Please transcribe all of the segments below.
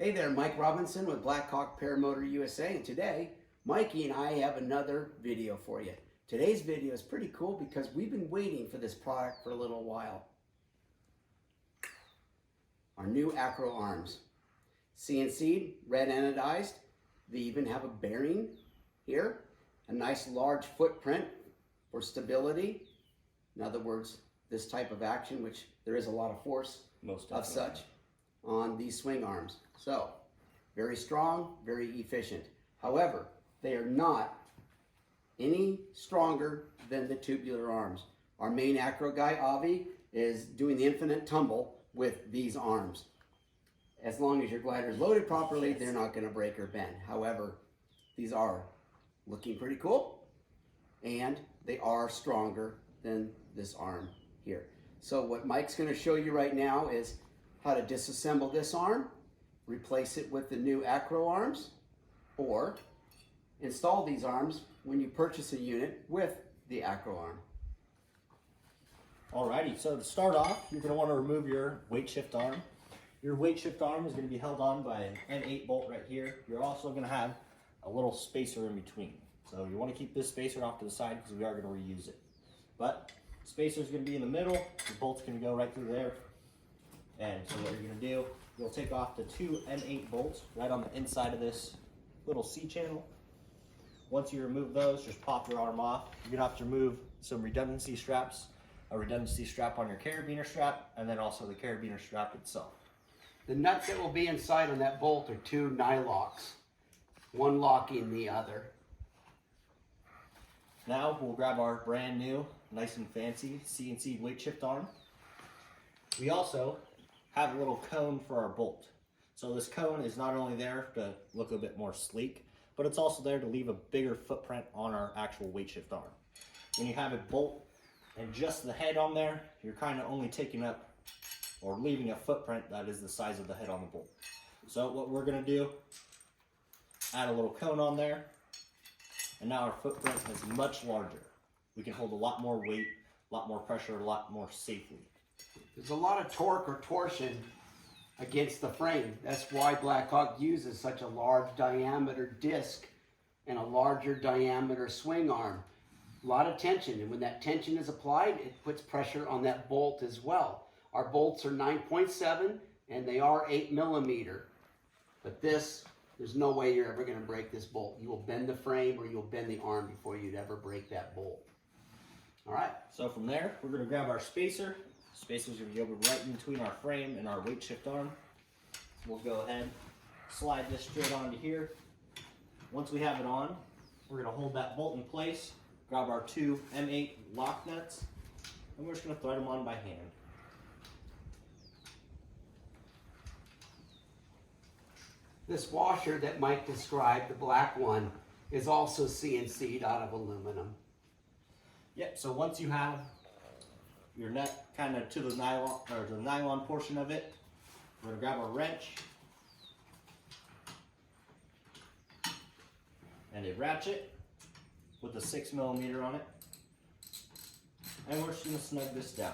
Hey there, Mike Robinson with BlackHawk Paramotor USA, and today Mikey and I have another video for you. Today's video is pretty cool because we've been waiting for this product for a little while. Our new Acro arms. CNC'd, red anodized. They even have a bearing here, a nice large footprint for stability. In other words, this type of action, which there is a lot of force of such on these swing arms. So, very strong, very efficient. However, they are not any stronger than the tubular arms. Our main Acro guy, Avi, is doing the infinite tumble with these arms. As long as your glider is loaded properly, they're not going to break or bend. However, these are looking pretty cool, and they are stronger than this arm here. So what Mike's going to show you right now is how to disassemble this arm, replace it with the new Acro arms, or install these arms when you purchase a unit with the Acro arm. Alrighty, so to start off, you're going to want to remove your weight shift arm. Your weight shift arm is going to be held on by an N8 bolt right here. You're also going to have a little spacer in between. So you want to keep this spacer off to the side because we are going to reuse it. But the spacer is going to be in the middle, the bolt's going to go right through there. And so what you're going to do, you'll take off the two N8 bolts right on the inside of this little C channel. Once you remove those, just pop your arm off. You're going to have to remove some redundancy straps, a redundancy strap on your carabiner strap, and then also the carabiner strap itself. The nuts that will be inside on that bolt are two nylocks, one locking the other. Now we'll grab our brand new, nice and fancy CNC weight shift arm. We also have a little cone for our bolt. So this cone is not only there to look a bit more sleek, but it's also there to leave a bigger footprint on our actual weight shift arm. When you have a bolt and just the head on there, you're kind of only taking up or leaving a footprint that is the size of the head on the bolt. So what we're going to do, add a little cone on there, and now our footprint is much larger. We can hold a lot more weight, a lot more pressure, a lot more safely. There's a lot of torque or torsion against the frame. That's why BlackHawk uses such a large diameter disc and a larger diameter swing arm. A lot of tension, and when that tension is applied, it puts pressure on that bolt as well. Our bolts are 9.7 and they are 8 millimeter. But this, there's no way you're ever going to break this bolt. You will bend the frame or you'll bend the arm before you'd ever break that bolt. All right. So from there, we're going to grab our spacer. Spacer is going to go right in between our frame and our weight shift arm. We'll go ahead, slide this straight onto here. Once we have it on, we're going to hold that bolt in place, grab our two M8 lock nuts, and we're just going to thread them on by hand. This washer that Mike described, the black one, is also CNC'd out of aluminum. Yep, so once you have your nut kind of to the nylon, or the nylon portion of it, we're going to grab a wrench and a ratchet with a 6 millimeter on it, and we're just going to snug this down.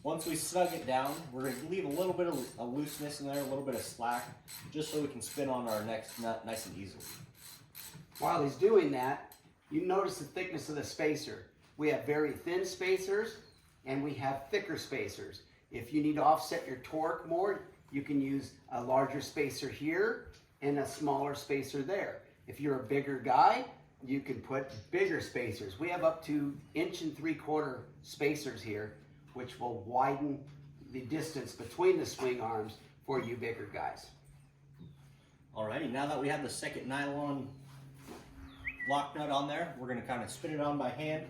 Once we snug it down, we're going to leave a little bit of a looseness in there, a little bit of slack, just so we can spin on our next nut nice and easily. While he's doing that, you notice the thickness of the spacer. We have very thin spacers and we have thicker spacers. If you need to offset your torque more, you can use a larger spacer here and a smaller spacer there. If you're a bigger guy, you can put bigger spacers. We have up to 1.75 inch spacers here, which will widen the distance between the swing arms for you bigger guys. Alrighty, now that we have the second nylon lock nut on there, we're going to kind of spin it on by hand.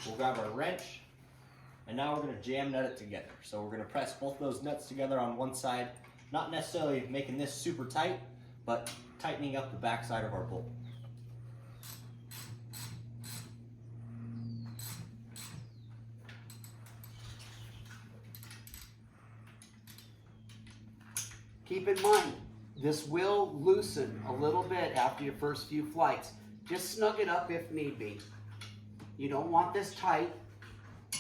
We'll grab our wrench, and now we're going to jam nut it together. So we're going to press both those nuts together on one side, not necessarily making this super tight, but tightening up the back side of our bolt. Keep in mind, this will loosen a little bit after your first few flights. Just snug it up if need be. You don't want this tight.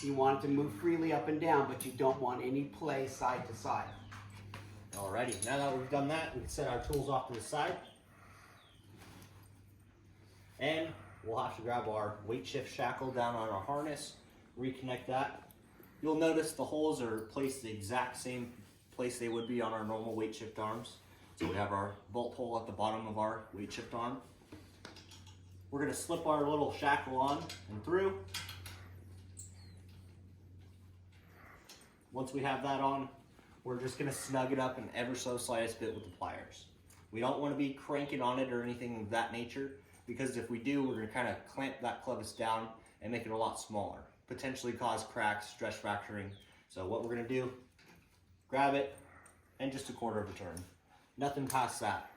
You want it to move freely up and down, but you don't want any play side to side. Alrighty, now that we've done that, we can set our tools off to the side. And we'll have to grab our weight shift shackle down on our harness, reconnect that. You'll notice the holes are placed the exact same place they would be on our normal weight shift arms. So we have our bolt hole at the bottom of our weight shift arm. We're going to slip our little shackle on and through. Once we have that on, we're just going to snug it up an ever so slightest bit with the pliers. We don't want to be cranking on it or anything of that nature, because if we do, we're going to kind of clamp that clevis down and make it a lot smaller, potentially cause cracks, stress fracturing. So what we're going to do, grab it and just a quarter of a turn. Nothing past that.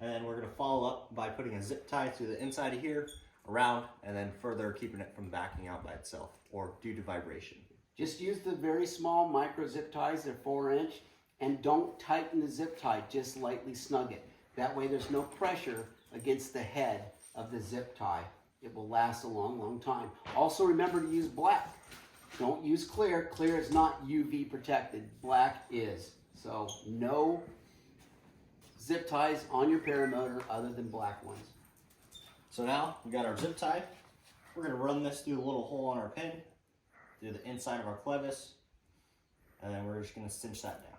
And then we're going to follow up by putting a zip tie through the inside of here, around, and then further keeping it from backing out by itself or due to vibration. Just use the very small micro zip ties, they're 4-inch, and don't tighten the zip tie, just lightly snug it. That way there's no pressure against the head of the zip tie. It will last a long, long time. Also remember to use black. Don't use clear. Clear is not UV protected. Black is. So no zip ties on your paramotor other than black ones. So now we got our zip tie. We're going to run this through a little hole on our pin, through the inside of our clevis, and then we're just going to cinch that down.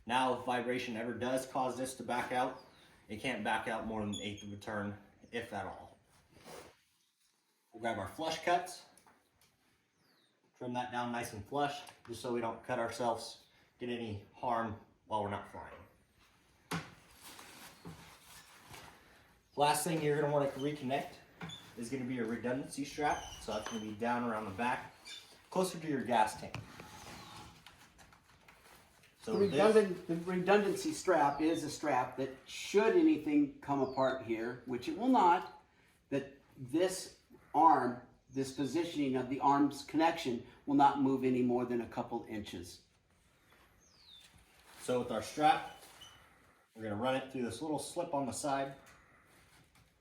Now, if vibration ever does cause this to back out, it can't back out more than 1/8 of a turn, if at all. We'll grab our flush cuts, trim that down nice and flush, just so we don't cut ourselves, get any harm while we're not flying. Last thing you're going to want to reconnect is going to be your redundancy strap. So that's going to be down around the back, closer to your gas tank. So The redundancy strap is a strap that should anything come apart here, which it will not, that this arm, this positioning of the arm's connection will not move any more than a couple inches. So with our strap, we're going to run it through this little slip on the side.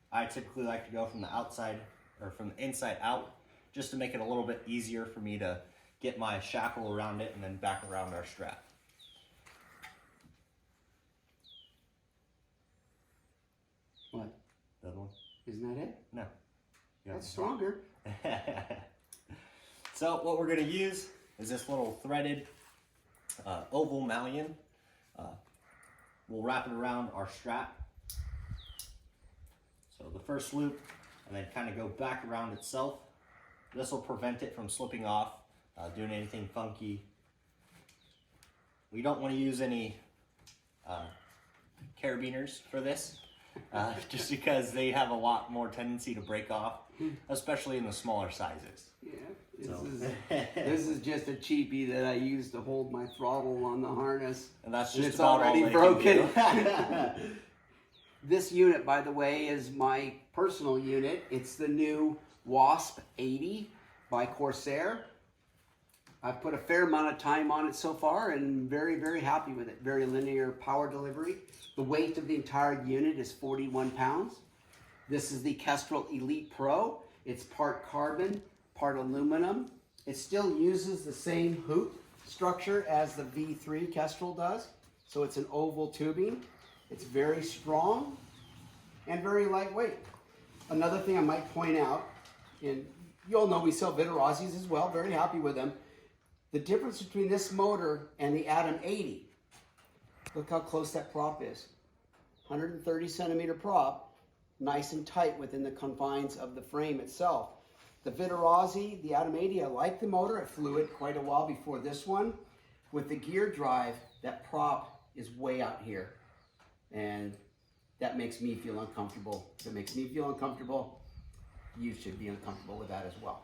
I typically like to go from the outside or from the inside out, just to make it a little bit easier for me to get my shackle around it and then back around our strap. What? The other one? Isn't that it? No. That's stronger. So what we're going to use is this little threaded oval malleon. We'll wrap it around our strap. So the first loop, and then kind of go back around itself. This will prevent it from slipping off, doing anything funky. We don't want to use any carabiners for this, just because they have a lot more tendency to break off, especially in the smaller sizes. Yeah, this is just a cheapie that I use to hold my throttle on the harness. And that's just it's about already all they broken. can do. This unit, by the way, is my personal unit. It's the new Wasp 80 by Corsair. I've put a fair amount of time on it so far and very, very happy with it. Very linear power delivery. The weight of the entire unit is 41 pounds. This is the Kestrel Elite Pro. It's part carbon, part aluminum. It still uses the same hoop structure as the V3 Kestrel does. So it's an oval tubing. It's very strong and very lightweight. Another thing I might point out, and you all know we sell Viterazzi's as well, very happy with them. The difference between this motor and the Atom 80, look how close that prop is. 130 centimeter prop, nice and tight within the confines of the frame itself. The Viterazzi, the Atom 80, I like the motor. I flew it quite a while before this one. With the gear drive, that prop is way out here. And that makes me feel uncomfortable. If it makes me feel uncomfortable, you should be uncomfortable with that as well.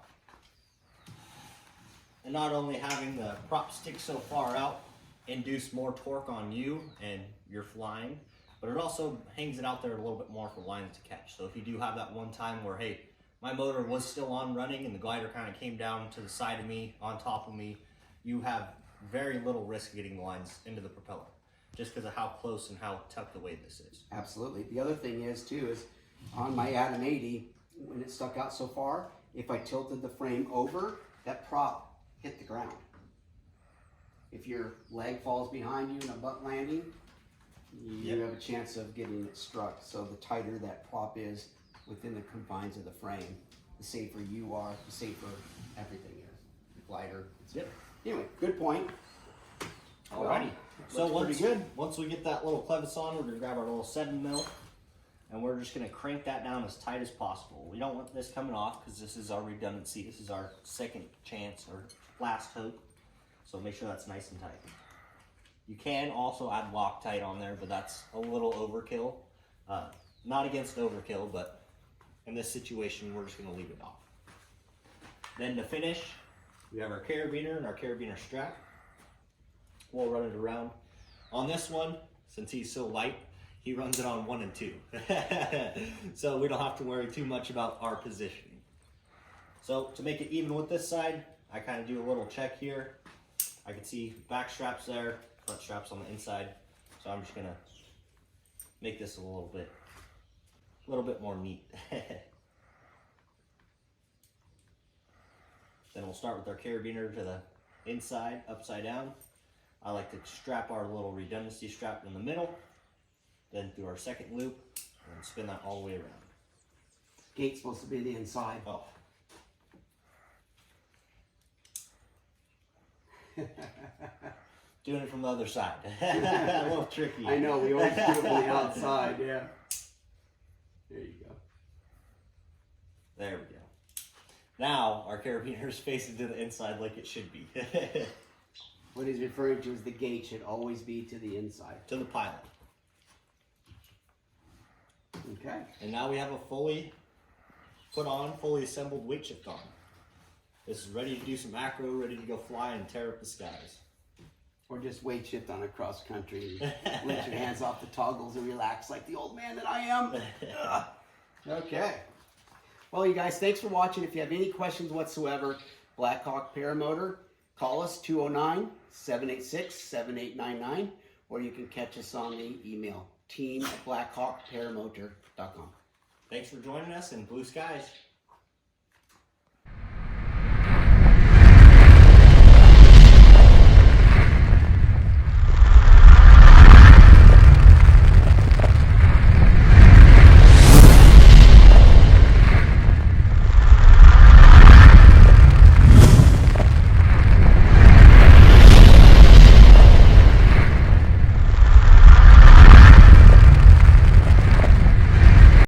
And not only having the prop stick so far out induce more torque on you and your flying, but it also hangs it out there a little bit more for lines to catch. So if you do have that one time where, hey, my motor was still on running and the glider kind of came down to the side of me, on top of me, you have very little risk getting the lines into the propeller, just because of how close and how tucked away this is. Absolutely. The other thing is too, is on my Atom 80, when it stuck out so far, if I tilted the frame over, that prop hit the ground. if your leg falls behind you in a butt landing, you have a chance of getting it struck. So the tighter that prop is within the confines of the frame, the safer you are, the safer everything is. Lighter. Yep. Anyway, good point. Alrighty. So pretty good. once we get that little clevis on, we're gonna grab our little 7 mil, and we're just gonna crank that down as tight as possible. We don't want this coming off because this is our redundancy. This is our second chance or last hope. So make sure that's nice and tight. You can also add Loctite on there, but that's a little overkill. Not against overkill, but in this situation, we're just gonna leave it off. Then to finish, we have our carabiner and our carabiner strap. We'll run it around. On this one, since he's so light, he runs it on 1 and 2. So we don't have to worry too much about our positioning. So to make it even with this side, I kind of do a little check here. I can see back straps there, front straps on the inside. So I'm just gonna make this a little bit more neat. Then we'll start with our carabiner to the inside, upside down. I like to strap our little redundancy strap in the middle, then through our second loop, and spin that all the way around. Gate's supposed to be the inside. Oh. Doing it from the other side. A little tricky. I know, we always do it from the outside, yeah. There you go. There we go. Now our carabiner is facing to the inside like it should be. What he's referring to is the gate should always be to the inside. To the pilot. Okay. And now we have a fully put on, fully assembled weight shift arm. This is ready to do some acro, ready to go fly and tear up the skies. Or just weight shift on a cross country. Let your hands off the toggles and relax like the old man that I am. Okay. Well, you guys, thanks for watching. If you have any questions whatsoever, BlackHawk Paramotor, call us 209-786-7899, or you can catch us on the email, team@blackhawkparamotor.com. Thanks for joining us, and blue skies.